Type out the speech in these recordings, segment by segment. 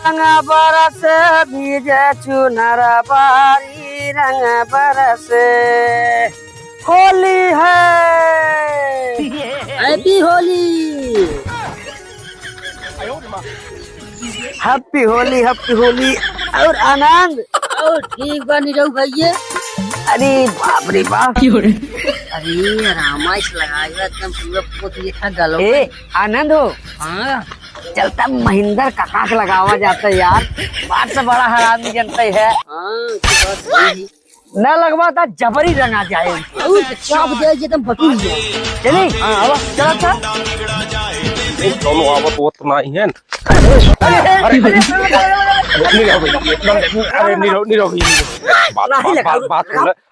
रंग बरस भीजे चुनर बारी रंग बरस होली है। Happy Holi, happy Holi, happy Holi. और आनंद और ठीक बनी रहू भैया। अरे बाप रे बाप, अरे रामायण लगाएगा एकदम पूरा पोत लिखा गलो। ए आनंद हो, हाँ चलता महिंदर काका के लगावा जाता है यार, बात से बड़ा हरामी जनता है। न लगवा था जबरी रंगा जाए, चाप दे एकदम बटू चले। हाँ आवा चला था दोनों आवत वो तो नहीं है। अरे नीरव नीरव बात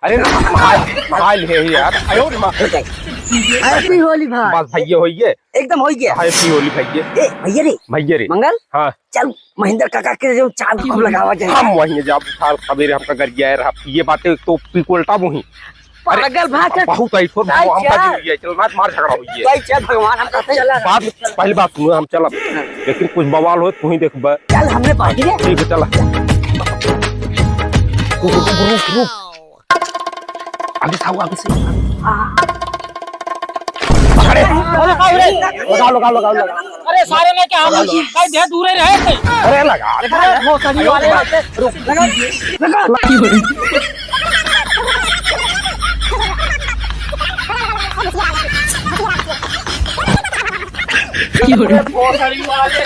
अरे नहाल है यार। आयो रे मां, हैप्पी होली भाई। बस भैया होइए, एकदम हो गया। हैप्पी होली भैया। ए भैया रे, भैया रे मंगल हाँ चल महिंदर काका के जो चाप खूब लगावा जाए। हम वहीं जब उठा सवेरे हमका घर गया रहा ये बातें तो पिकोल्टा मुही पागल भाग बहुत ऐठो हम का दिए चल मत मार झगड़ा होइए। भाई चल भगवान हम कहते चला बात पहली बात सुनो, हम चलब लेकिन कुछ बवाल हो तू ही देखबे। चल हमने पार्टी रे। ठीक है चला। आगे से आगे से अरे लगा लगा लगा। अरे सारे में क्या हम कहीं दे दूर रहे थे। अरे लगा वो सभी वाले रुक लगा बहुत सारी वाले